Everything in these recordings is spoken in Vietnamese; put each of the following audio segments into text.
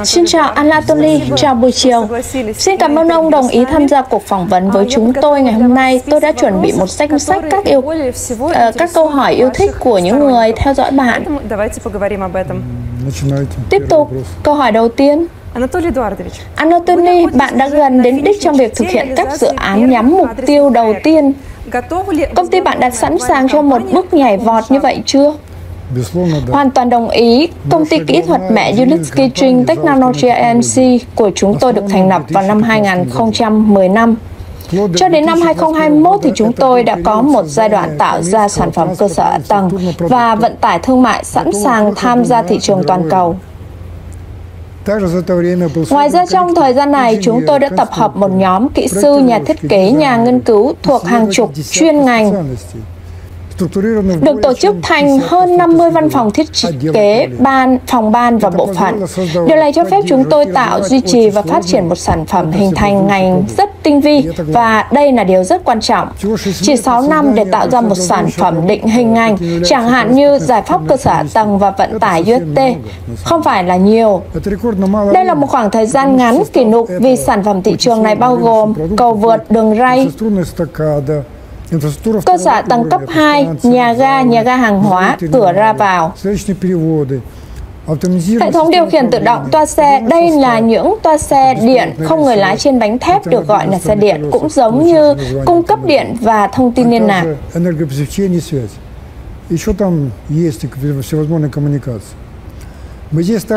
Xin chào Anatoly, chào buổi chiều. Xin cảm ơn ông đồng ý tham gia cuộc phỏng vấn với chúng tôi ngày hôm nay. Tôi đã chuẩn bị một danh sách các câu hỏi yêu thích của những người theo dõi bạn. Tiếp tục, câu hỏi đầu tiên. Anatoly, bạn đã gần đến đích trong việc thực hiện các dự án nhắm mục tiêu đầu tiên. Công ty bạn đã sẵn sàng cho một bước nhảy vọt như vậy chưa? Hoàn toàn đồng ý. Công ty kỹ thuật mẹ Unitsky String Technology Inc. của chúng tôi được thành lập vào năm 2015. Cho đến năm 2021 thì chúng tôi đã có một giai đoạn tạo ra sản phẩm cơ sở hạ tầng và vận tải thương mại sẵn sàng tham gia thị trường toàn cầu. Ngoài ra, trong thời gian này, chúng tôi đã tập hợp một nhóm kỹ sư, nhà thiết kế, nhà nghiên cứu thuộc hàng chục chuyên ngành, được tổ chức thành hơn 50 văn phòng thiết kế, phòng ban và bộ phận. Điều này cho phép chúng tôi tạo, duy trì và phát triển một sản phẩm hình thành ngành rất tinh vi, và đây là điều rất quan trọng. Chỉ 6 năm để tạo ra một sản phẩm định hình ngành, chẳng hạn như giải pháp cơ sở hạ tầng và vận tải UST, không phải là nhiều. Đây là một khoảng thời gian ngắn kỷ lục vì sản phẩm thị trường này bao gồm cầu vượt, đường ray, cơ sở hạ tầng cấp 2, nhà ga hàng hóa, cửa ra vào. Hệ thống điều khiển tự động toa xe, đây là những toa xe điện không người lái trên bánh thép được gọi là xe điện, cũng giống như cung cấp điện và thông tin liên lạc.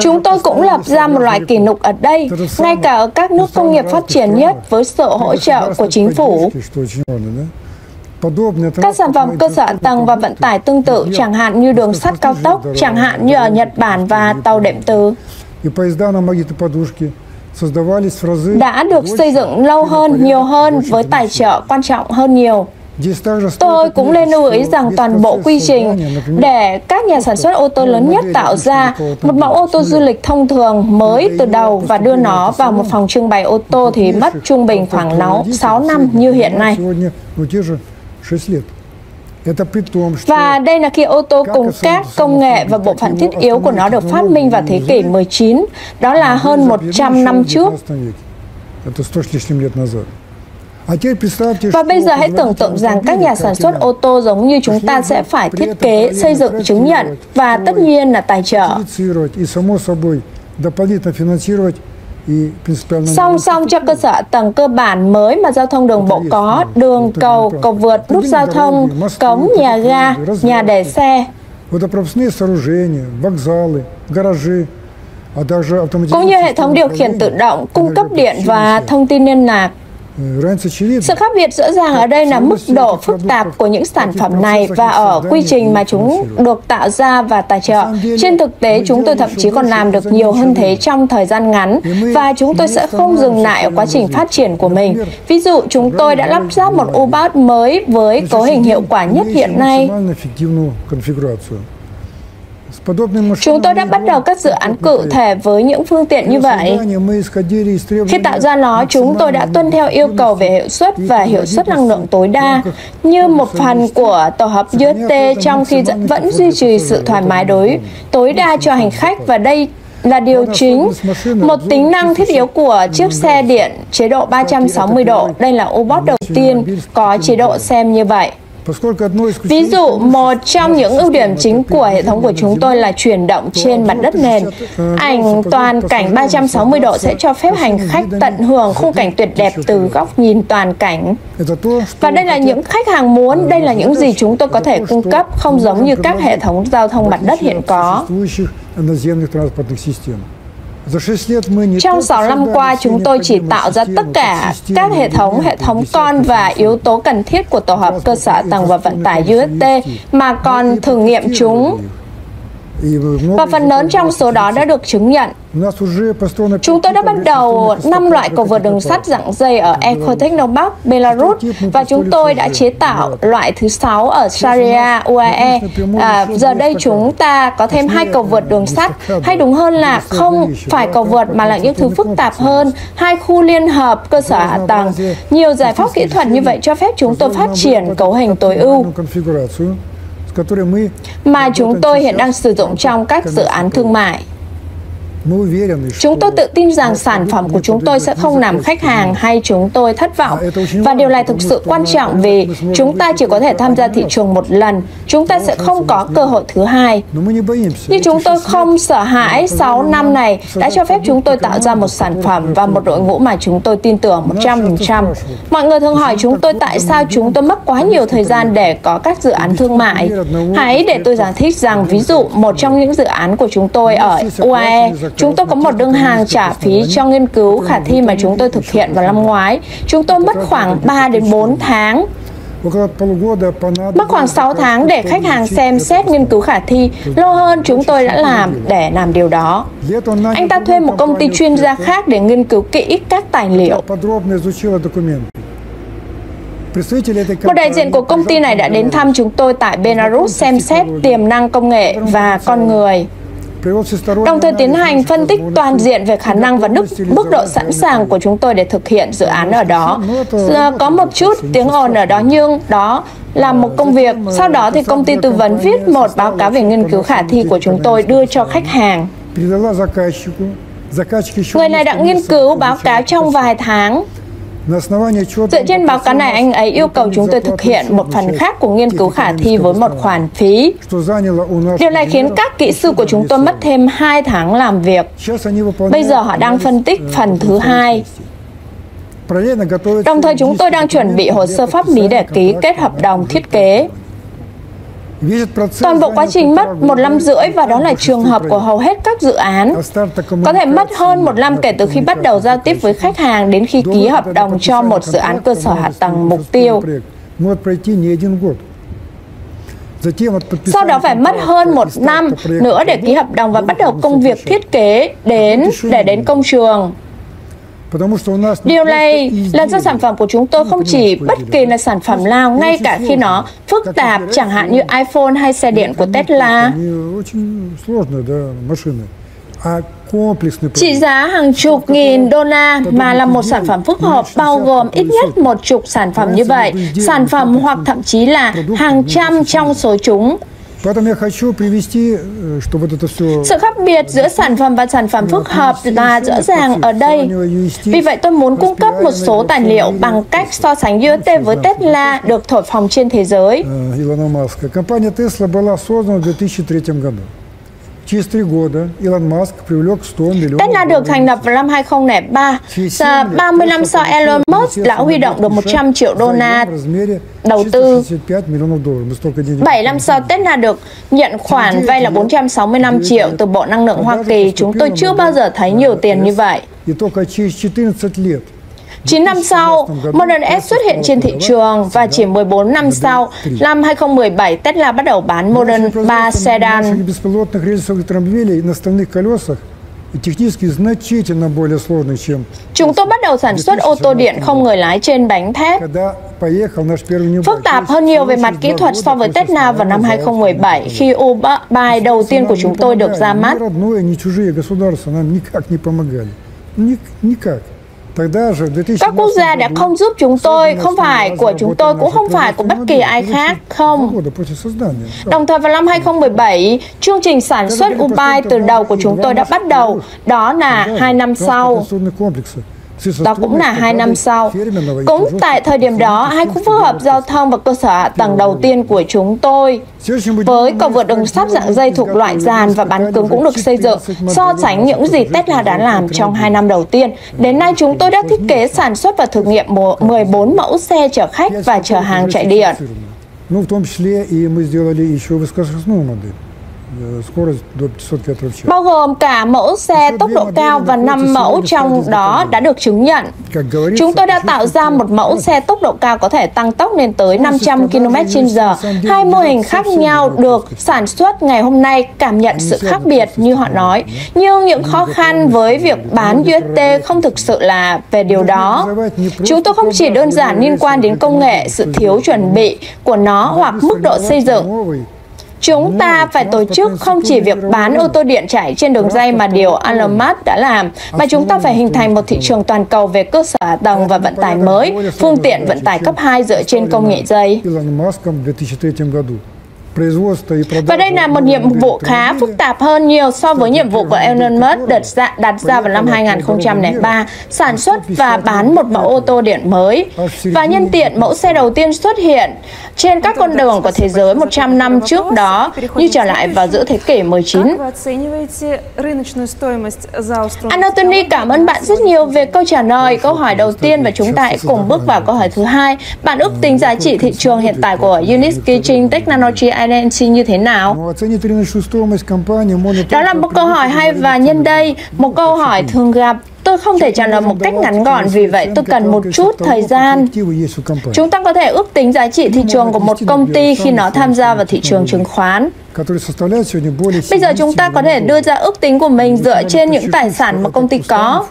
Chúng tôi cũng lập ra một loại kỷ lục ở đây, ngay cả ở các nước công nghiệp phát triển nhất với sự hỗ trợ của chính phủ. Các sản phẩm cơ sở hạ tầng và vận tải tương tự, chẳng hạn như đường sắt cao tốc, chẳng hạn như ở Nhật Bản và tàu đệm từ, đã được xây dựng lâu hơn, nhiều hơn với tài trợ quan trọng hơn nhiều. Tôi cũng nên lưu ý rằng toàn bộ quy trình để các nhà sản xuất ô tô lớn nhất tạo ra một mẫu ô tô du lịch thông thường mới từ đầu và đưa nó vào một phòng trưng bày ô tô thì mất trung bình khoảng 6 năm như hiện nay. Và đây là khi ô tô cùng các công nghệ và bộ phận thiết yếu của nó được phát minh vào thế kỷ 19, đó là hơn 100 năm trước. Và bây giờ hãy tưởng tượng rằng các nhà sản xuất ô tô giống như chúng ta sẽ phải thiết kế, xây dựng, chứng nhận và tất nhiên là tài trợ. Song song cho cơ sở hạ tầng cơ bản mới mà giao thông đường bộ có, đường, cầu, cầu vượt, nút giao thông, cống, nhà ga, nhà để xe, cũng như hệ thống điều khiển tự động, cung cấp điện và thông tin liên lạc. Sự khác biệt rõ ràng ở đây là mức độ phức tạp của những sản phẩm này và ở quy trình mà chúng được tạo ra và tài trợ. Trên thực tế, chúng tôi thậm chí còn làm được nhiều hơn thế trong thời gian ngắn và chúng tôi sẽ không dừng lại ở quá trình phát triển của mình. Ví dụ, chúng tôi đã lắp ráp một U-Bus mới với cấu hình hiệu quả nhất hiện nay. Chúng tôi đã bắt đầu các dự án cụ thể với những phương tiện như vậy. Khi tạo ra nó, chúng tôi đã tuân theo yêu cầu về hiệu suất và hiệu suất năng lượng tối đa như một phần của tổ hợp UST, trong khi vẫn duy trì sự thoải mái tối đa cho hành khách, và đây là điều chính. Một tính năng thiết yếu của chiếc xe điện chế độ 360 độ. Đây là U-Bus đầu tiên có chế độ xem như vậy. Ví dụ, một trong những ưu điểm chính của hệ thống của chúng tôi là chuyển động trên mặt đất nền. Ảnh toàn cảnh 360 độ sẽ cho phép hành khách tận hưởng khung cảnh tuyệt đẹp từ góc nhìn toàn cảnh. Và đây là những khách hàng muốn, đây là những gì chúng tôi có thể cung cấp, không giống như các hệ thống giao thông mặt đất hiện có. Trong 6 năm qua, chúng tôi chỉ tạo ra tất cả các hệ thống con và yếu tố cần thiết của tổ hợp cơ sở hạ tầng và vận tải UST, mà còn thử nghiệm chúng. Và phần lớn trong số đó đã được chứng nhận. Chúng tôi đã bắt đầu 5 loại cầu vượt đường sắt dạng dây ở Ekotechnopark, Belarus, và chúng tôi đã chế tạo loại thứ 6 ở Sharia, UAE. Giờ đây chúng ta có thêm 2 cầu vượt đường sắt, hay đúng hơn là không phải cầu vượt mà là những thứ phức tạp hơn, 2 khu liên hợp cơ sở hạ tầng. Nhiều giải pháp kỹ thuật như vậy cho phép chúng tôi phát triển cấu hình tối ưu mà chúng tôi hiện đang sử dụng trong các dự án thương mại. Chúng tôi tự tin rằng sản phẩm của chúng tôi sẽ không làm khách hàng hay chúng tôi thất vọng. Và điều này thực sự quan trọng vì chúng ta chỉ có thể tham gia thị trường một lần. Chúng ta sẽ không có cơ hội thứ hai. Nhưng chúng tôi không sợ hãi. 6 năm này đã cho phép chúng tôi tạo ra một sản phẩm và một đội ngũ mà chúng tôi tin tưởng 100%. Mọi người thường hỏi chúng tôi tại sao chúng tôi mất quá nhiều thời gian để có các dự án thương mại. Hãy để tôi giải thích rằng, ví dụ, một trong những dự án của chúng tôi ở UAE, chúng tôi có một đơn hàng trả phí cho nghiên cứu khả thi mà chúng tôi thực hiện vào năm ngoái. Chúng tôi mất khoảng 3 đến 4 tháng. Mất khoảng 6 tháng để khách hàng xem xét nghiên cứu khả thi, lâu hơn chúng tôi đã làm để làm điều đó. Anh ta thuê một công ty chuyên gia khác để nghiên cứu kỹ các tài liệu. Một đại diện của công ty này đã đến thăm chúng tôi tại Belarus xem xét tiềm năng công nghệ và con người, đồng thời tiến hành phân tích toàn diện về khả năng và mức độ sẵn sàng của chúng tôi để thực hiện dự án ở đó. Có một chút tiếng ồn ở đó nhưng đó là một công việc. Sau đó thì công ty tư vấn viết một báo cáo về nghiên cứu khả thi của chúng tôi đưa cho khách hàng. Người này đã nghiên cứu báo cáo trong vài tháng. Dựa trên báo cáo này, anh ấy yêu cầu chúng tôi thực hiện một phần khác của nghiên cứu khả thi với một khoản phí. Điều này khiến các kỹ sư của chúng tôi mất thêm 2 tháng làm việc. Bây giờ họ đang phân tích phần thứ hai. Đồng thời chúng tôi đang chuẩn bị hồ sơ pháp lý để ký kết hợp đồng thiết kế. Toàn bộ quá trình mất 1 năm rưỡi và đó là trường hợp của hầu hết các dự án. Có thể mất hơn 1 năm kể từ khi bắt đầu giao tiếp với khách hàng đến khi ký hợp đồng cho một dự án cơ sở hạ tầng mục tiêu. Sau đó phải mất hơn 1 năm nữa để ký hợp đồng và bắt đầu công việc thiết kế để đến công trường. Điều này là do sản phẩm của chúng tôi không chỉ bất kỳ là sản phẩm nào, ngay cả khi nó phức tạp, chẳng hạn như iPhone hay xe điện của Tesla. Trị giá hàng chục nghìn đô la mà là một sản phẩm phức hợp bao gồm ít nhất 10 sản phẩm như vậy, sản phẩm hoặc thậm chí là hàng trăm trong số chúng. Sự khác biệt giữa sản phẩm và sản phẩm phức hợp là rõ ràng ở đây. Vì vậy tôi muốn cung cấp một số tài liệu bằng cách so sánh UST với Tesla được thổi phồng trên thế giới. Tesla được thành lập vào năm 2003. 30 năm sau, Elon Musk đã huy động được 100 triệu đô la đầu tư. 7 năm sau, Tesla được nhận khoản vay là 465 triệu từ Bộ Năng lượng Hoa Kỳ. Chúng tôi chưa bao giờ thấy nhiều tiền như vậy. 9 năm sau, Model S xuất hiện trên thị trường và chỉ 14 năm sau, năm 2017, Tesla bắt đầu bán Model 3 sedan. Chúng tôi bắt đầu sản xuất ô tô điện không người lái trên bánh thép, phức tạp hơn nhiều về mặt kỹ thuật so với Tesla vào năm 2017, khi U-Bike đầu tiên của chúng tôi được ra mắt. Các quốc gia đã không giúp chúng tôi, không phải của chúng tôi, cũng không phải của bất kỳ ai khác, không. Đồng thời vào năm 2017, chương trình sản xuất U-Bike từ đầu của chúng tôi đã bắt đầu, đó là 2 năm sau. Đó cũng là 2 năm sau. Cũng tại thời điểm đó, hai khu phức hợp giao thông và cơ sở hạ tầng đầu tiên của chúng tôi với cầu vượt đường sắt dạng dây thuộc loại dàn và bán cứng cũng được xây dựng. So sánh những gì Tesla đã làm trong 2 năm đầu tiên, đến nay chúng tôi đã thiết kế, sản xuất và thử nghiệm 14 mẫu xe chở khách và chở hàng chạy điện. Bao gồm cả mẫu xe tốc độ cao và 5 mẫu trong đó đã được chứng nhận. Chúng tôi đã tạo ra một mẫu xe tốc độ cao có thể tăng tốc lên tới 500 km/h. Hai mô hình khác nhau được sản xuất ngày hôm nay cảm nhận sự khác biệt như họ nói. Nhưng những khó khăn với việc bán UST không thực sự là về điều đó. Chúng tôi không chỉ đơn giản liên quan đến công nghệ, sự thiếu chuẩn bị của nó hoặc mức độ xây dựng. Chúng ta phải tổ chức không chỉ việc bán ô tô điện chạy trên đường dây mà điều Elon Musk đã làm, mà chúng ta phải hình thành một thị trường toàn cầu về cơ sở hạ tầng và vận tải mới, phương tiện vận tải cấp 2 dựa trên công nghệ dây. Và đây là một nhiệm vụ khá phức tạp hơn nhiều so với nhiệm vụ của Elon Musk đặt ra vào năm 2003, sản xuất và bán một mẫu ô tô điện mới. Và nhân tiện, mẫu xe đầu tiên xuất hiện trên các con đường của thế giới 100 năm trước đó, như trở lại vào giữa thế kỷ 19. Anthony, cảm ơn bạn rất nhiều về câu trả lời câu hỏi đầu tiên, và chúng ta hãy cùng bước vào câu hỏi thứ hai. Bạn ước tính giá trị thị trường hiện tại của Unity Chain Technology Inc. như thế nào? Đó là một câu hỏi hay, và nhân đây, một câu hỏi thường gặp. Tôi không thể trả lời một cách ngắn gọn, vì vậy tôi cần một chút thời gian. Chúng ta có thể ước tính giá trị thị trường của một công ty khi nó tham gia vào thị trường chứng khoán. Bây giờ chúng ta có thể đưa ra ước tính của mình dựa trên những tài sản mà công ty có.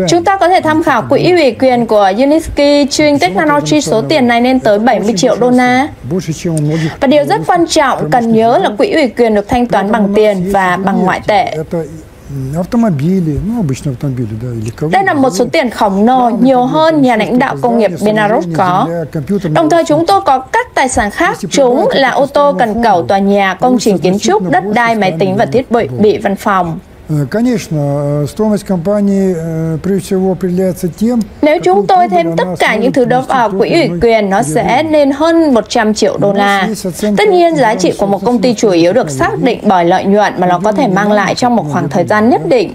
Chúng ta có thể tham khảo quỹ ủy quyền của Unity Chain Technology, số tiền này lên tới 70 triệu đô la. Và điều rất quan trọng cần nhớ là quỹ ủy quyền được thanh toán bằng tiền và bằng ngoại tệ. Đây là một số tiền khổng lồ, nhiều hơn nhà lãnh đạo công nghiệp Belarus có. Đồng thời chúng tôi có các tài sản khác, chúng là ô tô, cần cẩu, tòa nhà, công trình kiến trúc, đất đai, máy tính và thiết bị văn phòng. Nếu chúng tôi thêm tất cả những thứ đó vào quỹ ủy quyền, nó sẽ lên hơn 100 triệu đô la. Tất nhiên, giá trị của một công ty chủ yếu được xác định bởi lợi nhuận mà nó có thể mang lại trong một khoảng thời gian nhất định.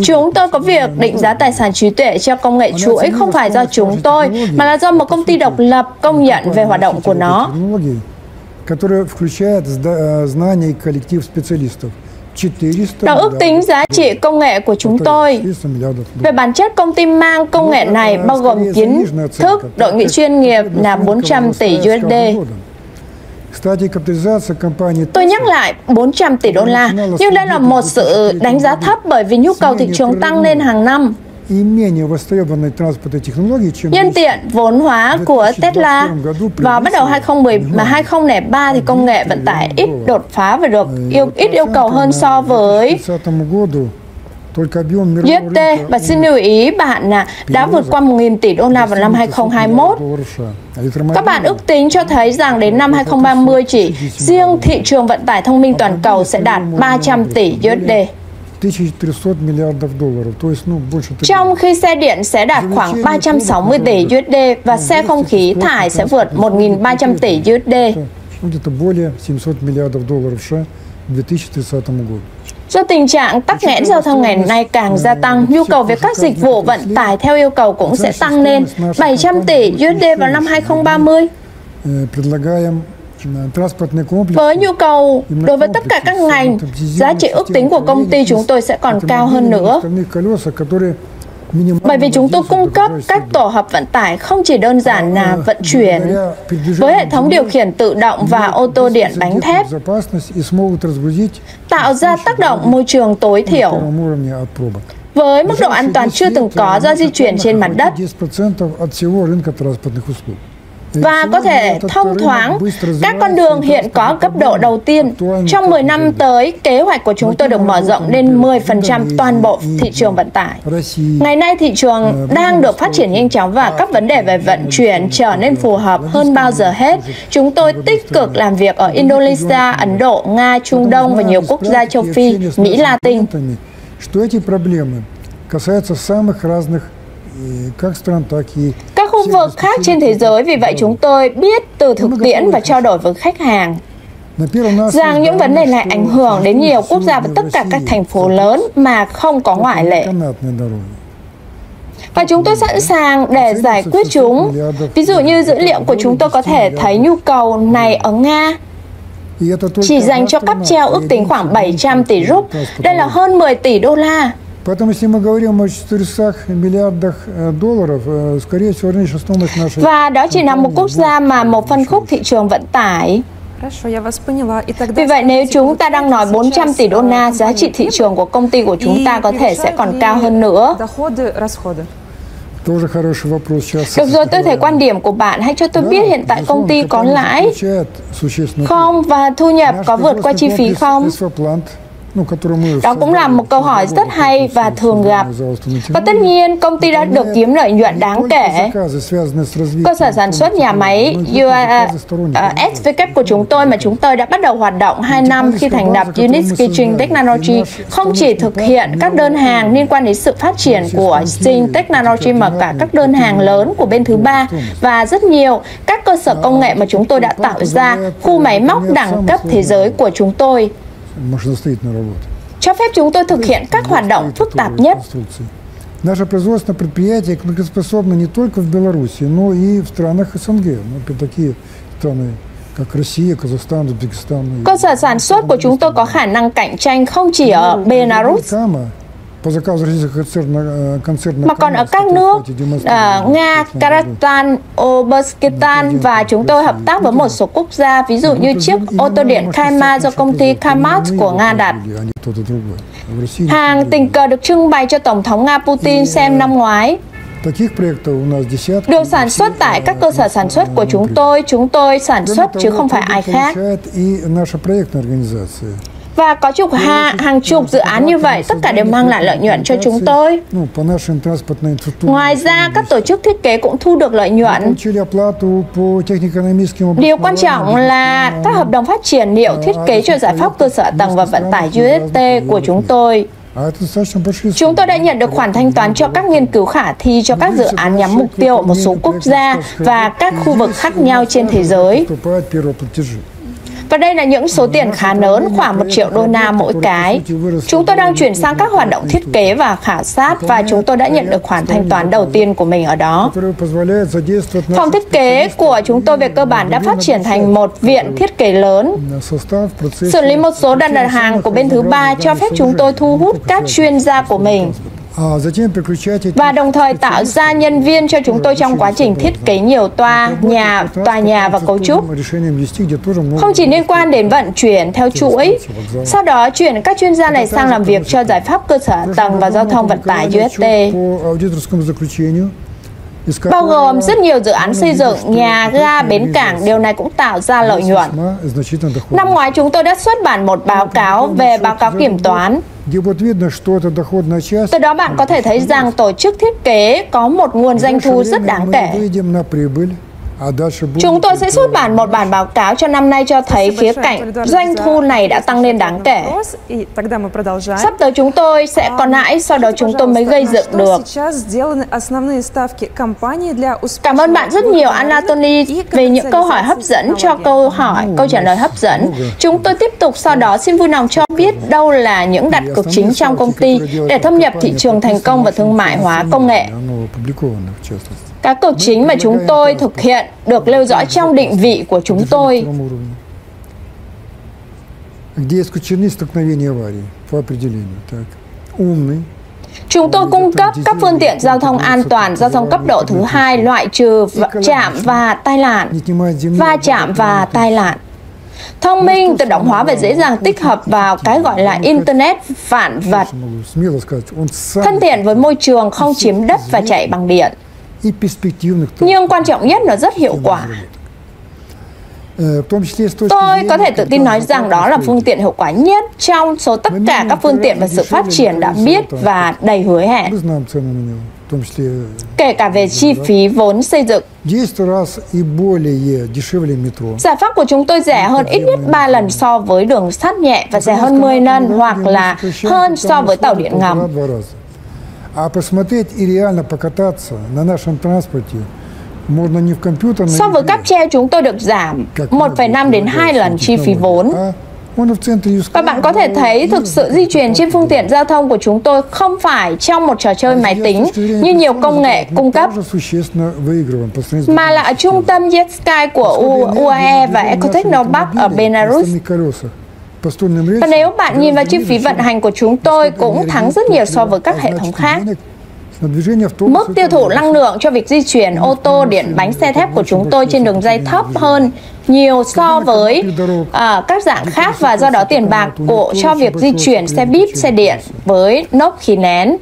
Chúng tôi có việc định giá tài sản trí tuệ cho công nghệ chuỗi không phải do chúng tôi, mà là do một công ty độc lập công nhận về hoạt động của nó. Đó ước tính giá trị công nghệ của chúng tôi. Về bản chất, công ty mang công nghệ này bao gồm kiến thức, đội ngũ chuyên nghiệp là 400 tỷ USD. Tôi nhắc lại 400 tỷ đô la, nhưng đây là một sự đánh giá thấp bởi vì nhu cầu thị trường tăng lên hàng năm. Nhân tiện, vốn hóa của Tesla vào bắt đầu 2003 thì công nghệ vận tải ít đột phá và được ít yêu cầu hơn so với USD. Và xin lưu ý bạn là đã vượt qua 1.000 tỷ đô la vào năm 2021. Các bạn ước tính cho thấy rằng đến năm 2030 chỉ riêng thị trường vận tải thông minh toàn cầu sẽ đạt 300 tỷ USD. Trong khi xe điện sẽ đạt khoảng 360 tỷ USD và xe không khí thải sẽ vượt 1.300 tỷ USD. Do tình trạng tắc nghẽn giao thông ngày nay càng gia tăng, nhu cầu về các dịch vụ vận tải theo yêu cầu cũng sẽ tăng lên 700 tỷ USD vào năm 2030. Với nhu cầu đối với tất cả các ngành, giá trị ước tính của công ty chúng tôi sẽ còn cao hơn nữa. Bởi vì chúng tôi cung cấp các tổ hợp vận tải không chỉ đơn giản là vận chuyển, với hệ thống điều khiển tự động và ô tô điện bánh thép, tạo ra tác động môi trường tối thiểu, với mức độ an toàn chưa từng có do di chuyển trên mặt đất, và có thể thông thoáng các con đường hiện có cấp độ đầu tiên. Trong 10 năm tới, kế hoạch của chúng tôi được mở rộng lên 10% toàn bộ thị trường vận tải. Ngày nay, thị trường đang được phát triển nhanh chóng và các vấn đề về vận chuyển trở nên phù hợp hơn bao giờ hết. Chúng tôi tích cực làm việc ở Indonesia, Ấn Độ, Nga, Trung Đông và nhiều quốc gia châu Phi, Mỹ Latin. Các khu vực khác trên thế giới, vì vậy chúng tôi biết từ thực tiễn và trao đổi với khách hàng rằng những vấn đề này ảnh hưởng đến nhiều quốc gia và tất cả các thành phố lớn mà không có ngoại lệ. Và chúng tôi sẵn sàng để giải quyết chúng. Ví dụ như dữ liệu của chúng tôi có thể thấy nhu cầu này ở Nga chỉ dành cho cáp treo ước tính khoảng 700 tỷ rúp. Đây là hơn 10 tỷ đô la. Và đó chỉ là một quốc gia mà một phân khúc thị trường vận tải. Vì vậy, nếu chúng ta đang nói 400 tỷ đô la, giá trị thị trường của công ty của chúng ta có thể sẽ còn cao hơn nữa. Được rồi, tôi thấy quan điểm của bạn. Hãy cho tôi biết hiện tại công ty có lãi không và thu nhập có vượt qua chi phí không? Đó cũng là một câu hỏi rất hay và thường gặp. Và tất nhiên, công ty đã được kiếm lợi nhuận đáng kể. Cơ sở sản xuất nhà máy USVK của chúng tôi mà chúng tôi đã bắt đầu hoạt động 2 năm khi thành lập Unit Kitchen Technology không chỉ thực hiện các đơn hàng liên quan đến sự phát triển của Steam Technology mà cả các đơn hàng lớn của bên thứ ba và rất nhiều các cơ sở công nghệ mà chúng tôi đã tạo ra, khu máy móc đẳng cấp thế giới của chúng tôi cho phép chúng tôi thực hiện các hoạt động phức tạp nhất. Наше производственное предприятие конкурентоспособно не только в Беларуси, но и в странах СНГ, такие страны, как Россия, Казахстан, Узбекистан. Cơ sở sản xuất của chúng tôi có khả năng cạnh tranh không chỉ ở Belarus, mà còn ở các nước Nga, Kazakhstan, Uzbekistan, và chúng tôi hợp tác với một số quốc gia, ví dụ như chiếc ô tô điện Kama do công ty Kamaz của Nga đặt. Hàng tình cờ được trưng bày cho Tổng thống Nga Putin xem năm ngoái. Được sản xuất tại các cơ sở sản xuất của chúng tôi sản xuất chứ không phải ai khác. Và có hàng chục dự án như vậy, tất cả đều mang lại lợi nhuận cho chúng tôi. Ngoài ra, các tổ chức thiết kế cũng thu được lợi nhuận. Điều quan trọng là các hợp đồng phát triển liệu thiết kế cho giải pháp cơ sở hạ tầng và vận tải UST của chúng tôi. Chúng tôi đã nhận được khoản thanh toán cho các nghiên cứu khả thi cho các dự án nhắm mục tiêu ở một số quốc gia và các khu vực khác nhau trên thế giới. Và đây là những số tiền khá lớn, khoảng $1 triệu mỗi cái. Chúng tôi đang chuyển sang các hoạt động thiết kế và khảo sát và chúng tôi đã nhận được khoản thanh toán đầu tiên của mình ở đó. Phòng thiết kế của chúng tôi về cơ bản đã phát triển thành một viện thiết kế lớn. Xử lý một số đặt hàng của bên thứ ba cho phép chúng tôi thu hút các chuyên gia của mình và đồng thời tạo ra nhân viên cho chúng tôi trong quá trình thiết kế nhiều tòa nhà và cấu trúc. Không chỉ liên quan đến vận chuyển theo chuỗi, sau đó chuyển các chuyên gia này sang làm việc cho giải pháp cơ sở hạ tầng và giao thông vận tải UST, bao gồm rất nhiều dự án xây dựng, nhà ga, bến cảng. Điều này cũng tạo ra lợi nhuận. Năm ngoái chúng tôi đã xuất bản một báo cáo về báo cáo kiểm toán. Từ đó bạn có thể thấy rằng tổ chức thiết kế có một nguồn doanh thu rất đáng kể. Chúng tôi sẽ xuất bản một bản báo cáo cho năm nay cho thấy khía cạnh doanh thu này đã tăng lên đáng kể. Sắp tới chúng tôi sẽ còn lãi, sau đó chúng tôi mới gây dựng được. Cảm ơn bạn rất nhiều, Anatoly, về những câu hỏi hấp dẫn cho câu trả lời hấp dẫn. Chúng tôi tiếp tục sau đó xin vui lòng cho biết đâu là những đặt cược chính trong công ty để thâm nhập thị trường thành công và thương mại hóa công nghệ. Các cược chính mà chúng tôi thực hiện được nêu rõ trong định vị của chúng tôi. Chúng tôi cung cấp các phương tiện giao thông an toàn, giao thông cấp độ thứ 2, loại trừ chạm và tai nạn. Thông minh, tự động hóa và dễ dàng tích hợp vào cái gọi là Internet vạn vật. Thân thiện với môi trường, không chiếm đất và chạy bằng điện. Nhưng quan trọng nhất là rất hiệu quả. Tôi có thể tự tin nói rằng đó là phương tiện hiệu quả nhất trong số tất cả các phương tiện và sự phát triển đã biết và đầy hứa hẹn, kể cả về chi phí vốn xây dựng. Giải pháp của chúng tôi rẻ hơn ít nhất 3 lần so với đường sắt nhẹ và rẻ hơn 10 lần hoặc là hơn so với tàu điện ngầm. So với cáp treo, chúng tôi được giảm 1,5 đến 2 lần chi phí vốn. Và bạn có thể thấy thực sự di chuyển trên phương tiện giao thông của chúng tôi không phải trong một trò chơi máy tính như nhiều công nghệ cung cấp, mà là ở trung tâm Yetsky của UAE và Ecotechnopark ở Belarus. Và nếu bạn nhìn vào chi phí vận hành của chúng tôi cũng thắng rất nhiều so với các hệ thống khác. Mức tiêu thụ năng lượng cho việc di chuyển ô tô, điện bánh, xe thép của chúng tôi trên đường dây thấp hơn nhiều so với các dạng khác, và do đó tiền bạc cho việc di chuyển xe buýt, xe điện với nốt khí nén,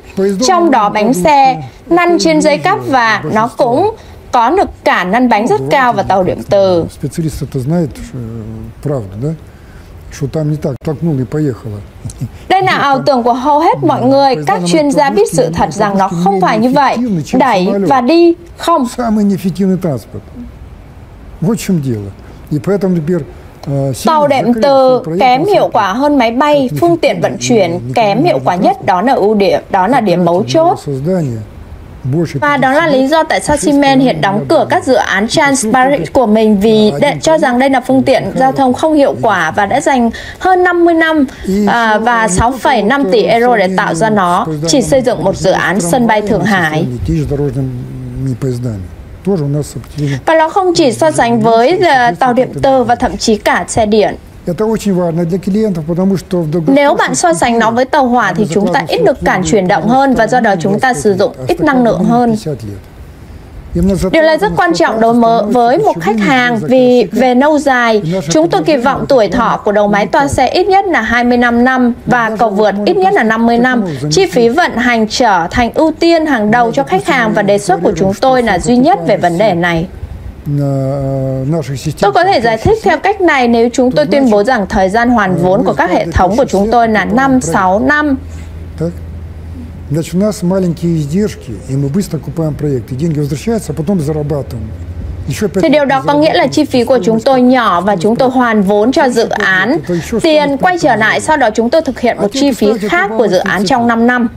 trong đó bánh xe lăn trên dây cáp và nó cũng có được cả lăn bánh rất cao và tàu điện từ. что там не так, толкнула и поехала. Đây là ảo tưởng của hầu hết mọi người. Các chuyên gia biết sự thật rằng nó không phải như vậy. Đẩy và đi không. Самый неэффективный транспорт. Вот в чем дело. И поэтому, например, tàu đệm từ kém hiệu quả hơn máy bay, phương tiện vận chuyển kém hiệu quả nhất, đó là ưu điểm, đó là điểm mấu chốt. Và đó là lý do tại sao Siemens hiện đóng cửa các dự án Trans-Pacific của mình vì cho rằng đây là phương tiện giao thông không hiệu quả và đã dành hơn 50 năm và 6,5 tỷ euro để tạo ra nó, chỉ xây dựng một dự án sân bay Thượng Hải. Và nó không chỉ so sánh với tàu điện từ và thậm chí cả xe điện. Nếu bạn so sánh nó với tàu hỏa thì chúng ta ít được cản chuyển động hơn và do đó chúng ta sử dụng ít năng lượng hơn. Điều này rất quan trọng đối với một khách hàng vì về lâu dài, chúng tôi kỳ vọng tuổi thọ của đầu máy toa xe ít nhất là 25 năm và cầu vượt ít nhất là 50 năm. Chi phí vận hành trở thành ưu tiên hàng đầu cho khách hàng và đề xuất của chúng tôi là duy nhất về vấn đề này. Tôi có thể giải thích theo cách này nếu chúng tôi tuyên bố rằng thời gian hoàn vốn của các hệ thống của chúng tôi là 5-6 năm. Значит, у нас маленькие издержки, и мы быстро покупаем проекты, деньги возвращаются, а потом зарабатываем. Thì điều đó có nghĩa là chi phí của chúng tôi nhỏ và chúng tôi hoàn vốn cho dự án. Tiền quay trở lại, sau đó chúng tôi thực hiện một chi phí khác của dự án trong 5 năm.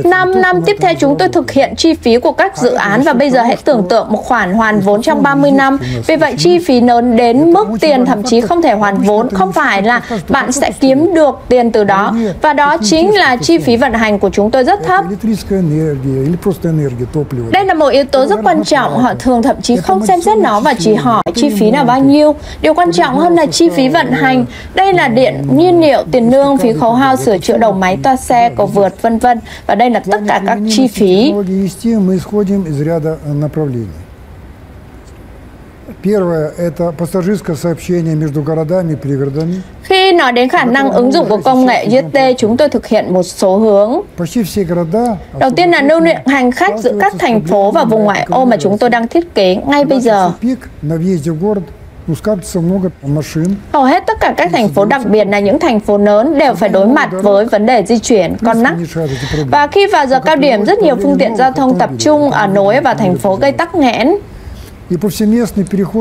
5 năm tiếp theo chúng tôi thực hiện chi phí của các dự án và bây giờ hãy tưởng tượng một khoản hoàn vốn trong 30 năm. Vì vậy chi phí lớn đến mức tiền thậm chí không thể hoàn vốn, không phải là bạn sẽ kiếm được tiền từ đó. Và đó chính là chi phí vận hành của chúng tôi rất thấp. Đây là một yếu tố rất quan trọng, họ thường thậm chí không xem xét nó và chỉ hỏi chi phí là bao nhiêu. Điều quan trọng hơn là chi phí vận hành. Đây là điện, nhiên liệu, tiền lương, phí khấu hao, sửa chữa đầu máy toa xe, cầu vượt, vân vân. Và đây là tất cả các chi phí. Khi nói đến khả năng ứng dụng của công nghệ GT, chúng tôi thực hiện một số hướng. Đầu tiên là lưu lượng hành khách giữa các thành phố và vùng ngoại ô mà chúng tôi đang thiết kế ngay bây giờ. Hầu hết tất cả các thành phố, đặc biệt là những thành phố lớn, đều phải đối mặt với vấn đề di chuyển con nắc. Và khi vào giờ cao điểm, rất nhiều phương tiện giao thông tập trung ở nối vào thành phố gây tắc nghẽn.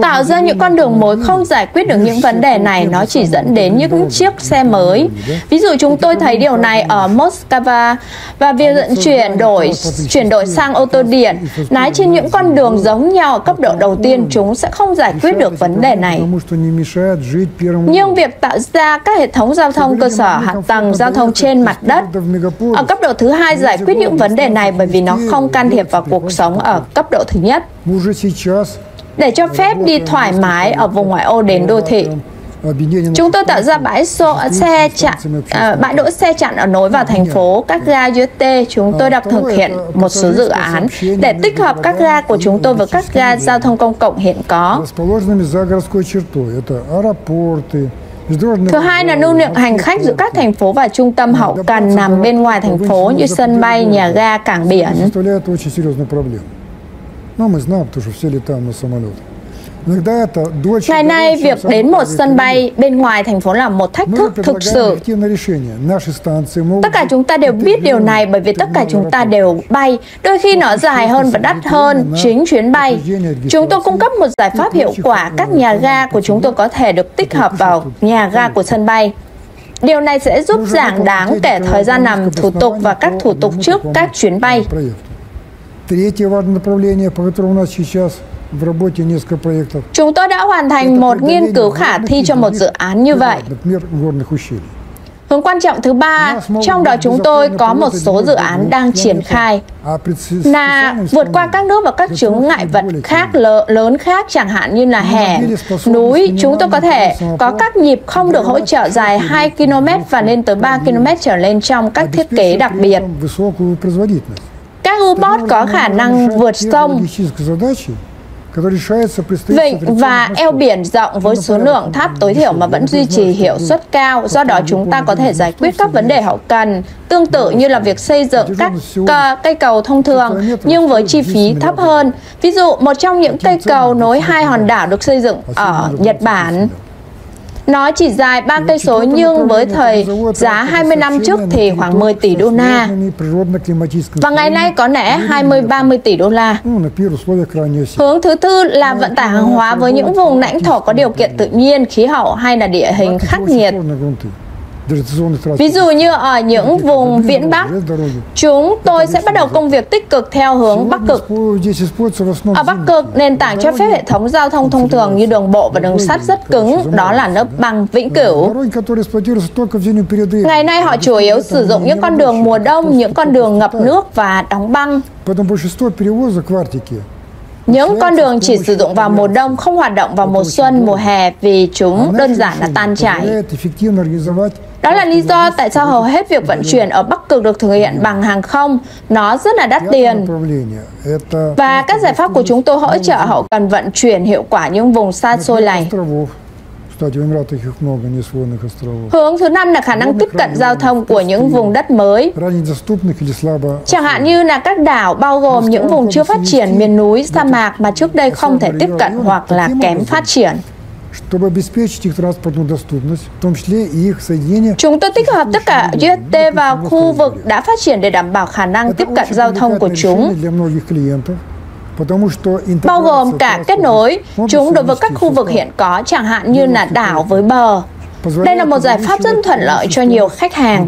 Tạo ra những con đường mới không giải quyết được những vấn đề này, nó chỉ dẫn đến những chiếc xe mới. Ví dụ chúng tôi thấy điều này ở Moscow và việc chuyển đổi sang ô tô điện, lái trên những con đường giống nhau ở cấp độ đầu tiên, chúng sẽ không giải quyết được vấn đề này. Nhưng việc tạo ra các hệ thống giao thông cơ sở hạ tầng giao thông trên mặt đất ở cấp độ thứ hai giải quyết những vấn đề này bởi vì nó không can thiệp vào cuộc sống ở cấp độ thứ nhất, để cho phép đi thoải mái ở vùng ngoại ô đến đô thị. Chúng tôi tạo ra bãi đỗ xe chặn ở nối vào thành phố, các ga UT. Chúng tôi đã thực hiện một số dự án để tích hợp các ga của chúng tôi với các ga giao thông công cộng hiện có. Thứ hai là lưu lượng hành khách giữa các thành phố và trung tâm hậu cần nằm bên ngoài thành phố như sân bay, nhà ga, cảng biển. Ngày nay, việc đến một sân bay bên ngoài thành phố là một thách thức thực sự. Tất cả chúng ta đều biết điều này bởi vì tất cả chúng ta đều bay. Đôi khi nó dài hơn và đắt hơn chính chuyến bay. Chúng tôi cung cấp một giải pháp hiệu quả. Các nhà ga của chúng tôi có thể được tích hợp vào nhà ga của sân bay. Điều này sẽ giúp giảm đáng kể thời gian làm thủ tục và các thủ tục trước các chuyến bay. Chúng tôi đã hoàn thành một nghiên cứu khả thi cho một dự án như vậy. Hướng quan trọng thứ ba, trong đó chúng tôi có một số dự án đang triển khai là vượt qua các nước và các chướng ngại vật khác lớn khác, chẳng hạn như là hẻm, núi. Chúng tôi có thể có các nhịp không được hỗ trợ dài 2 km và lên tới 3 km trở lên trong các thiết kế đặc biệt. Các U-Bot có khả năng vượt sông. Vịnh và eo biển rộng với số lượng tháp tối thiểu mà vẫn duy trì hiệu suất cao, do đó chúng ta có thể giải quyết các vấn đề hậu cần, tương tự như là việc xây dựng các cây cầu thông thường, nhưng với chi phí thấp hơn. Ví dụ, một trong những cây cầu nối hai hòn đảo được xây dựng ở Nhật Bản. Nó chỉ dài 3 cây số nhưng với thời giá 20 năm trước thì khoảng 10 tỷ đô la. Và ngày nay có lẽ 20-30 tỷ đô la. Hướng thứ tư là vận tải hàng hóa với những vùng lãnh thổ có điều kiện tự nhiên, khí hậu hay là địa hình khắc nghiệt. Ví dụ như ở những vùng viễn Bắc, chúng tôi sẽ bắt đầu công việc tích cực theo hướng Bắc Cực. Ở Bắc Cực, nền tảng cho phép hệ thống giao thông thông thường như đường bộ và đường sắt rất cứng, đó là lớp băng vĩnh cửu. Ngày nay họ chủ yếu sử dụng những con đường mùa đông, những con đường ngập nước và đóng băng. Những con đường chỉ sử dụng vào mùa đông, không hoạt động vào mùa xuân, mùa hè vì chúng đơn giản là tan chảy. Đó là lý do tại sao hầu hết việc vận chuyển ở Bắc Cực được thực hiện bằng hàng không. Nó rất là đắt tiền. Và các giải pháp của chúng tôi hỗ trợ hậu cần vận chuyển hiệu quả những vùng xa xôi này. Hướng thứ năm là khả năng tiếp cận giao thông của những vùng đất mới. Chẳng hạn như là các đảo bao gồm những vùng chưa phát triển, miền núi, sa mạc mà trước đây không thể tiếp cận hoặc là kém phát triển. Chúng tôi tích hợp tất cả UST vào khu vực đã phát triển để đảm bảo khả năng tiếp cận giao thông của chúng, bao gồm cả kết nối chúng đối với các khu vực hiện có, chẳng hạn như là đảo với bờ. Đây là một giải pháp rất thuận lợi cho nhiều khách hàng,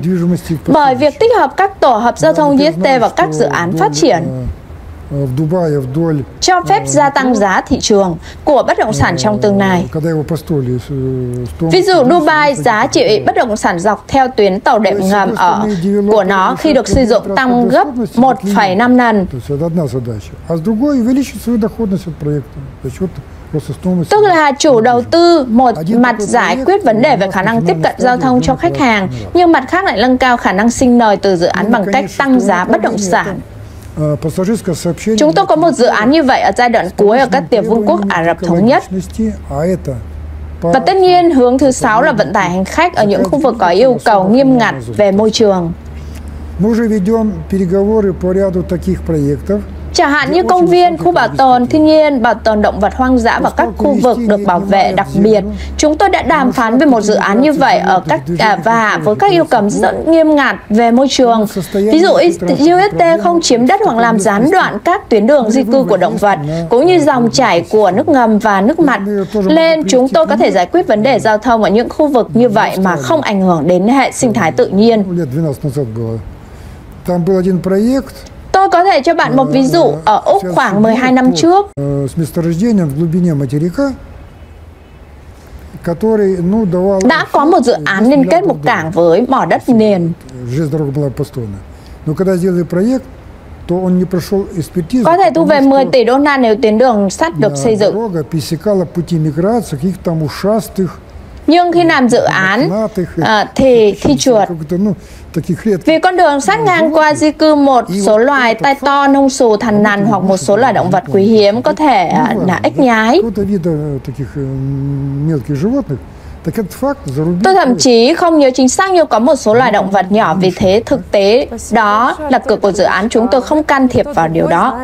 bởi việc tích hợp các tổ hợp giao thông UST vào các dự án phát triển cho phép gia tăng giá thị trường của bất động sản trong tương lai. Ví dụ Dubai, giá trị bất động sản dọc theo tuyến tàu đệm ngầm của nó khi được xây dựng tăng gấp 1,5 lần. Tức là chủ đầu tư một mặt giải quyết vấn đề về khả năng tiếp cận giao thông cho khách hàng, nhưng mặt khác lại nâng cao khả năng sinh lời từ dự án bằng cách tăng giá bất động sản. Chúng tôi có một dự án như vậy ở giai đoạn cuối ở các tiểu vương quốc Ả Rập Thống Nhất. Và tất nhiên, hướng thứ 6 là vận tải hành khách ở những khu vực có yêu cầu nghiêm ngặt về môi trường. Chẳng hạn như công viên, khu bảo tồn thiên nhiên, bảo tồn động vật hoang dã và các khu vực được bảo vệ đặc biệt. Chúng tôi đã đàm phán về một dự án như vậy ở và với các yêu cầu rất nghiêm ngặt về môi trường. Ví dụ UST không chiếm đất hoặc làm gián đoạn các tuyến đường di cư của động vật, cũng như dòng chảy của nước ngầm và nước mặt lên. Chúng tôi có thể giải quyết vấn đề giao thông ở những khu vực như vậy mà không ảnh hưởng đến hệ sinh thái tự nhiên. Tôi có thể cho bạn một ví dụ ở Úc khoảng 12 năm trước. Đã có một dự án liên kết một cảng với mỏ đất nền. Có thể thu về 10 tỷ đô la nếu tuyến đường sắt được xây dựng. Nhưng khi làm dự án thì thi trượt. Vì con đường sắt ngang qua di cư một số loài tai to, nông xù, thằn lằn hoặc một số loài động vật quý hiếm, có thể là ếch nhái. Tôi thậm chí không nhớ chính xác nhưng có một số loài động vật nhỏ, vì thế thực tế đó là cửa của dự án, chúng tôi không can thiệp vào điều đó.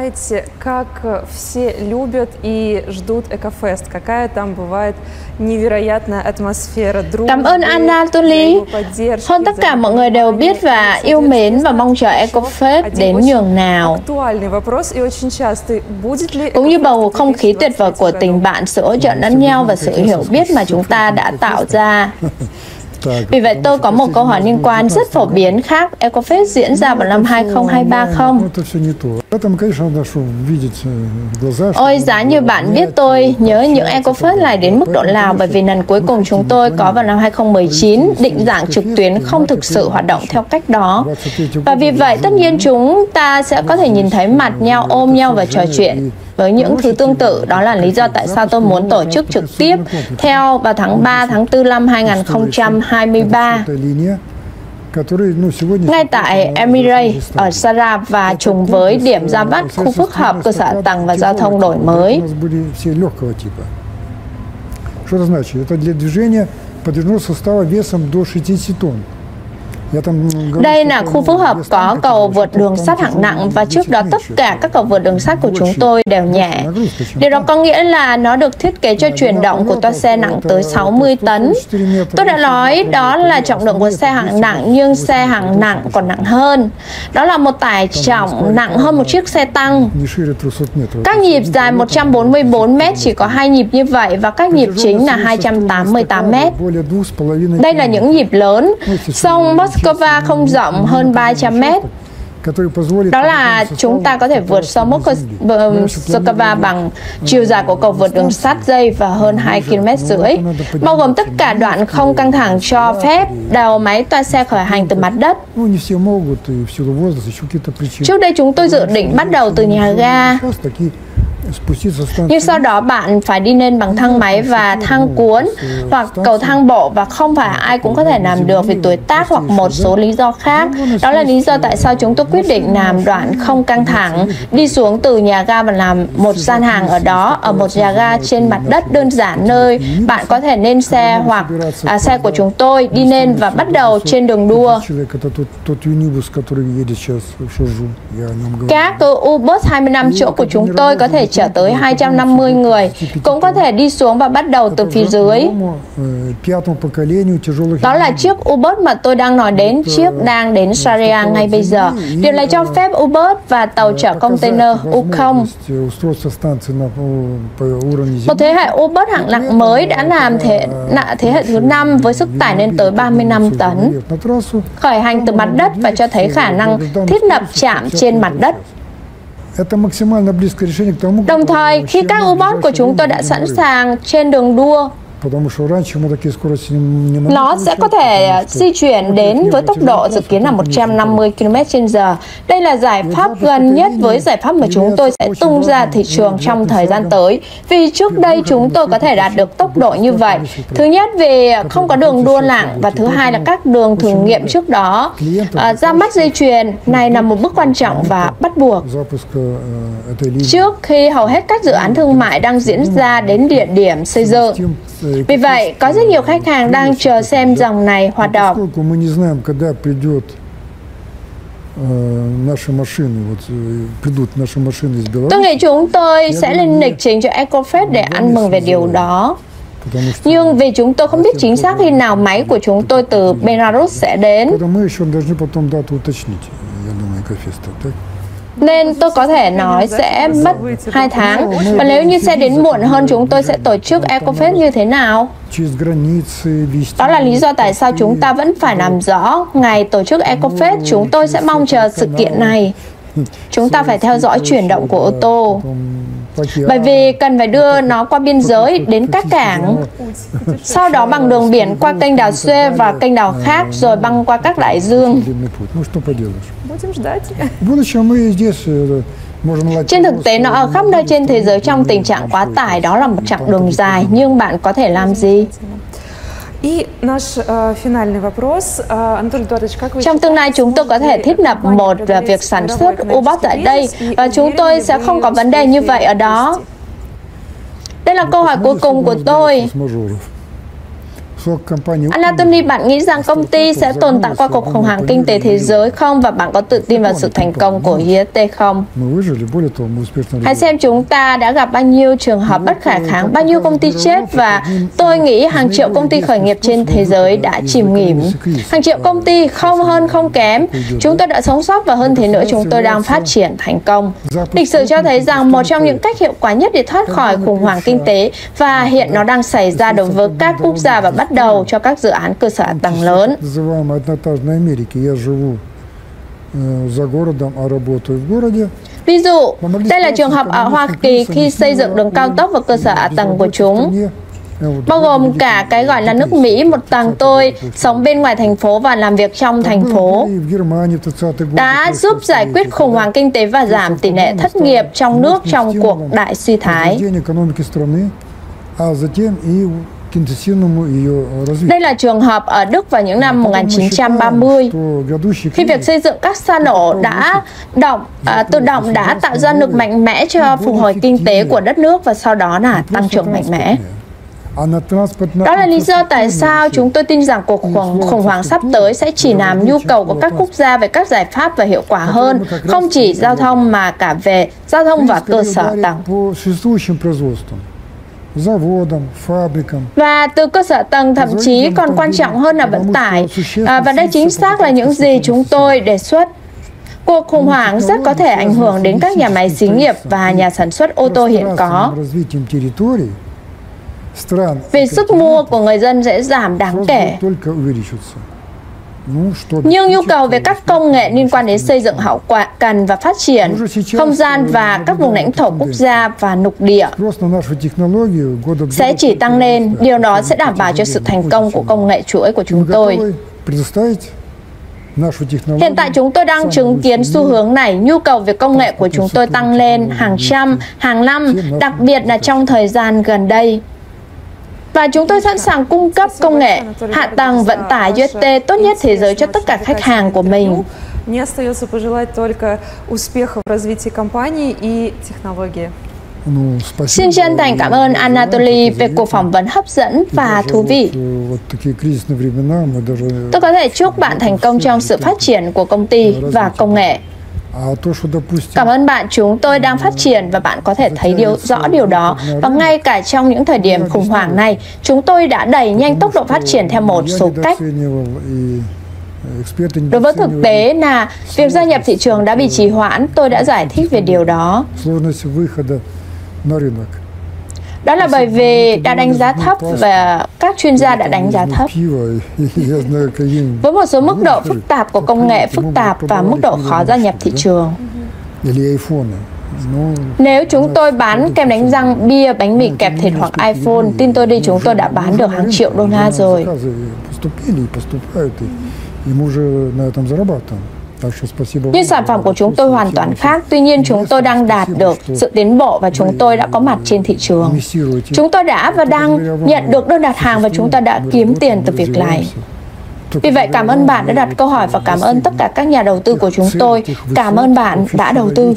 Cảm ơn Anatoly. Hơn tất cả mọi người đều biết và yêu mến và mong chờ EcoFest đến nhường nào. Cũng như bầu không khí tuyệt vời của tình bạn, sự hỗ trợ lẫn nhau và sự hiểu biết mà chúng ta đã tạo ra. Vì vậy tôi có một câu hỏi liên quan rất phổ biến khác. EcoFest diễn ra vào năm 2023 không? Ôi, giá như bạn biết tôi nhớ những EcoFest này đến mức độ nào, bởi vì lần cuối cùng chúng tôi có vào năm 2019, định dạng trực tuyến không thực sự hoạt động theo cách đó. Và vì vậy tất nhiên chúng ta sẽ có thể nhìn thấy mặt nhau, ôm nhau và trò chuyện với những thứ tương tự. Đó là lý do tại sao tôi muốn tổ chức trực tiếp vào tháng 3, tháng 4 năm 2023. ngay tại Emirates ở Sharjah và trùng với điểm ra mắt khu phức hợp cơ sở hạ tầng và giao thông đổi mới. Что это значит? Это для движения подвижного состава весом до 60 тонн. Đây là khu phức hợp có cầu vượt đường sắt hạng nặng và trước đó tất cả các cầu vượt đường sắt của chúng tôi đều nhẹ. Điều đó có nghĩa là nó được thiết kế cho chuyển động của toa xe nặng tới 60 tấn. Tôi đã nói đó là trọng lượng của xe hạng nặng nhưng xe hạng nặng còn nặng hơn. Đó là một tải trọng nặng hơn một chiếc xe tăng. Các nhịp dài 144 m chỉ có 2 nhịp như vậy và các nhịp chính là 288 m. Đây là những nhịp lớn. Sông Moskva không rộng hơn 300 m. Đó là chúng ta có thể vượt sông Moskva bằng chiều dài của cầu vượt đường sắt dây và hơn 2,5 km, bao gồm tất cả đoạn không căng thẳng cho phép đầu máy toa xe khởi hành từ mặt đất. Trước đây chúng tôi dự định bắt đầu từ nhà ga, nhưng sau đó bạn phải đi lên bằng thang máy và thang cuốn hoặc cầu thang bộ và không phải ai cũng có thể làm được vì tuổi tác hoặc một số lý do khác. Đó là lý do tại sao chúng tôi quyết định làm đoạn không căng thẳng, đi xuống từ nhà ga và làm một gian hàng ở đó, ở một nhà ga trên mặt đất đơn giản nơi bạn có thể lên xe hoặc xe của chúng tôi đi lên và bắt đầu trên đường đua. Các U-Bus 25 chỗ của chúng tôi có thể chở tới 250 người, cũng có thể đi xuống và bắt đầu từ phía dưới. Đó là chiếc U-Bus mà tôi đang nói đến, chiếc đang đến Sharjah ngay bây giờ. Điều này cho phép U-Bus và tàu chở container U0. Một thế hệ U-Bus hạng nặng mới đã làm thế hệ thứ 5 với sức tải lên tới 35 tấn, khởi hành từ mặt đất và cho thấy khả năng thiết lập trạm trên mặt đất. Đồng thời, khi các U-Bus của chúng tôi đã sẵn sàng trên đường đua, nó sẽ có thể di chuyển đến với tốc độ dự kiến là 150 km/h. Đây là giải pháp gần nhất với giải pháp mà chúng tôi sẽ tung ra thị trường trong thời gian tới. Vì trước đây chúng tôi có thể đạt được tốc độ như vậy. Thứ nhất vì không có đường đua lặng và thứ hai là các đường thử nghiệm trước đó. Ra mắt dây chuyền này là một bước quan trọng và bắt buộc. Trước khi hầu hết các dự án thương mại đang diễn ra đến địa điểm xây dựng. Vì vậy, có rất nhiều khách hàng đang chờ xem dòng này hoạt động. Tôi nghĩ chúng tôi sẽ lên lịch trình cho EcoFest để ăn mừng về điều đó. Nhưng vì chúng tôi không biết chính xác khi nào máy của chúng tôi từ Belarus sẽ đến, nên tôi có thể nói sẽ mất 2 tháng. Và nếu như xe đến muộn hơn, chúng tôi sẽ tổ chức EcoFest như thế nào? Đó là lý do tại sao chúng ta vẫn phải làm rõ ngày tổ chức EcoFest. Chúng tôi sẽ mong chờ sự kiện này. Chúng ta phải theo dõi chuyển động của ô tô, bởi vì cần phải đưa nó qua biên giới đến các cảng, sau đó bằng đường biển qua kênh đảo Suez và kênh đảo khác, rồi băng qua các đại dương. Trên thực tế, nó ở khắp nơi trên thế giới trong tình trạng quá tải. Đó là một chặng đường dài, nhưng bạn có thể làm gì? Trong tương lai, chúng tôi có thể thiết lập một việc sản xuất U-Bus tại đây và chúng tôi sẽ không có vấn đề như vậy ở đó. Đây là câu hỏi cuối cùng của tôi. Anatoly, bạn nghĩ rằng công ty sẽ tồn tại qua cuộc khủng hoảng kinh tế thế giới không? Và bạn có tự tin vào sự thành công của IST không? Hãy xem chúng ta đã gặp bao nhiêu trường hợp bất khả kháng, bao nhiêu công ty chết và tôi nghĩ hàng triệu công ty khởi nghiệp trên thế giới đã chìm nghỉm. Hàng triệu công ty không hơn không kém. Chúng tôi đã sống sót và hơn thế nữa chúng tôi đang phát triển thành công. Lịch sử cho thấy rằng một trong những cách hiệu quả nhất để thoát khỏi khủng hoảng kinh tế và hiện nó đang xảy ra đối với các quốc gia và bắt đầu cho các dự án cơ sở hạ tầng lớn. Ví dụ, đây là trường hợp ở Hoa Kỳ khi xây dựng đường cao tốc và cơ sở hạ tầng của chúng, bao gồm cả cái gọi là nước Mỹ. Một tầng tôi sống bên ngoài thành phố và làm việc trong thành phố đã giúp giải quyết khủng hoảng kinh tế và giảm tỷ lệ thất nghiệp trong nước trong cuộc đại suy thoái. Đây là trường hợp ở Đức vào những năm 1930, khi việc xây dựng các xa nổ tự động đã tạo ra lực mạnh mẽ cho phục hồi kinh tế của đất nước và sau đó là tăng trưởng mạnh mẽ. Đó là lý do tại sao chúng tôi tin rằng cuộc khủng hoảng sắp tới sẽ chỉ làm nhu cầu của các quốc gia về các giải pháp và hiệu quả hơn, không chỉ giao thông mà cả về giao thông và cơ sở tầng. Và từ cơ sở tầng thậm chí còn quan trọng hơn là vận tải. Và đây chính xác là những gì chúng tôi đề xuất. Cuộc khủng hoảng rất có thể ảnh hưởng đến các nhà máy xí nghiệp và nhà sản xuất ô tô hiện có, vì sức mua của người dân sẽ giảm đáng kể. Nhưng nhu cầu về các công nghệ liên quan đến xây dựng hậu cần và phát triển không gian và các vùng lãnh thổ quốc gia và lục địa sẽ chỉ tăng lên. Điều đó sẽ đảm bảo cho sự thành công của công nghệ chuỗi của chúng tôi. Hiện tại chúng tôi đang chứng kiến xu hướng này. Nhu cầu về công nghệ của chúng tôi tăng lên hàng trăm, hàng năm, đặc biệt là trong thời gian gần đây. Và chúng tôi sẵn sàng cung cấp công nghệ, hạ tầng, vận tải UST tốt nhất thế giới cho tất cả khách hàng của mình. Xin chân thành cảm ơn Anatoly về cuộc phỏng vấn hấp dẫn và thú vị. Tôi có thể chúc bạn thành công trong sự phát triển của công ty và công nghệ. Cảm ơn bạn, chúng tôi đang phát triển và bạn có thể thấy rõ điều đó. Và ngay cả trong những thời điểm khủng hoảng này, chúng tôi đã đẩy nhanh tốc độ phát triển theo một số cách. Đối với thực tế là việc gia nhập thị trường đã bị trì hoãn, tôi đã giải thích về điều đó. Đó là bởi vì đã đánh giá thấp và các chuyên gia đã đánh giá thấp. Với một số mức độ phức tạp của công nghệ phức tạp và mức độ khó gia nhập thị trường. Nếu chúng tôi bán kem đánh răng, bia, bánh mì kẹp thịt hoặc iPhone, tin tôi đi, chúng tôi đã bán được hàng triệu đô la rồi. Nhưng sản phẩm của chúng tôi hoàn toàn khác. Tuy nhiên chúng tôi đang đạt được sự tiến bộ và chúng tôi đã có mặt trên thị trường. Chúng tôi đã và đang nhận được đơn đặt hàng và chúng ta đã kiếm tiền từ việc này. Vì vậy cảm ơn bạn đã đặt câu hỏi và cảm ơn tất cả các nhà đầu tư của chúng tôi. Cảm ơn bạn đã đầu tư.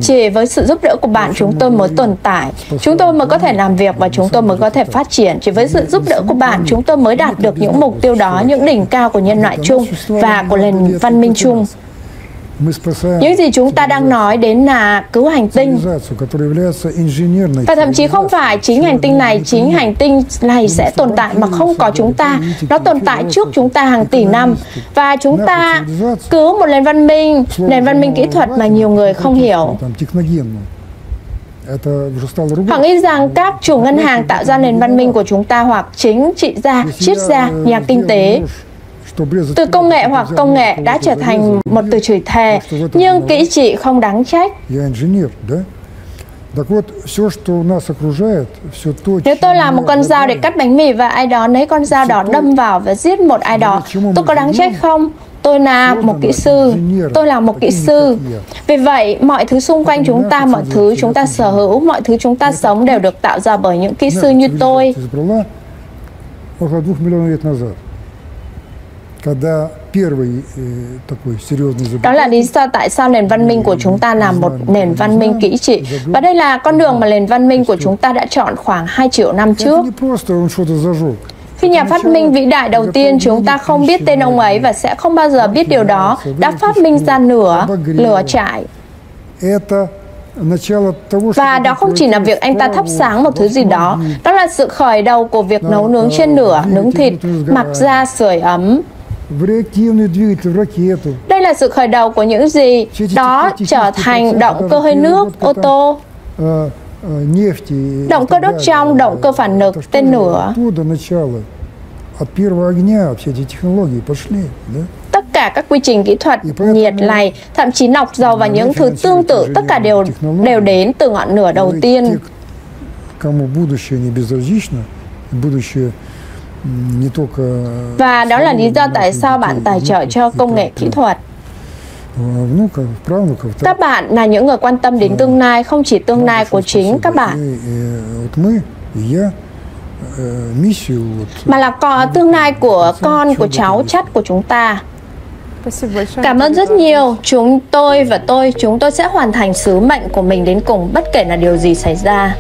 Chỉ với sự giúp đỡ của bạn chúng tôi mới tồn tại, chúng tôi mới có thể làm việc và chúng tôi mới có thể phát triển. Chỉ với sự giúp đỡ của bạn chúng tôi mới đạt được những mục tiêu đó, những đỉnh cao của nhân loại chung và của nền văn minh chung. Những gì chúng ta đang nói đến là cứu hành tinh. Và thậm chí không phải chính hành tinh này sẽ tồn tại mà không có chúng ta. Nó tồn tại trước chúng ta hàng tỷ năm. Và chúng ta cứu một nền văn minh kỹ thuật mà nhiều người không hiểu. Họ nghĩ rằng các chủ ngân hàng tạo ra nền văn minh của chúng ta hoặc chính trị gia, triết gia, nhà kinh tế. Từ công nghệ hoặc công nghệ đã trở thành một từ chửi thề, nhưng kỹ trị không đáng trách. Nếu tôi làm một con dao để cắt bánh mì và ai đó lấy con dao đó đâm vào và giết một ai đó, tôi có đáng trách không? Tôi là một kỹ sư. Tôi là một kỹ sư. Vì vậy, mọi thứ xung quanh chúng ta, mọi thứ chúng ta sở hữu, mọi thứ chúng ta sống đều được tạo ra bởi những kỹ sư như tôi. Đó là lý do tại sao nền văn minh của chúng ta là một nền văn minh kỹ trị. Và đây là con đường mà nền văn minh của chúng ta đã chọn khoảng 2 triệu năm trước. Khi nhà phát minh vĩ đại đầu tiên, chúng ta không biết tên ông ấy và sẽ không bao giờ biết điều đó, đã phát minh ra lửa trại. Và đó không chỉ là việc anh ta thắp sáng một thứ gì đó, đó là sự khởi đầu của việc nấu nướng trên lửa, nướng thịt, mặc da, sưởi ấm. Đây là sự khởi đầu của những gì đó trở thành động cơ hơi nước, ô tô, động cơ đốt trong, động cơ phản lực, tên lửa. Tất cả các quy trình kỹ thuật, nhiệt này, thậm chí nọc dầu và những thứ tương tự, tất cả đều đến từ ngọn lửa đầu tiên. Và đó là lý do tại sao bạn tài trợ cho công nghệ kỹ thuật. Các bạn là những người quan tâm đến tương lai, không chỉ tương lai của chính các bạn, mà là tương lai của con, của cháu chắt của chúng ta. Cảm ơn rất nhiều. Chúng tôi sẽ hoàn thành sứ mệnh của mình đến cùng, bất kể là điều gì xảy ra.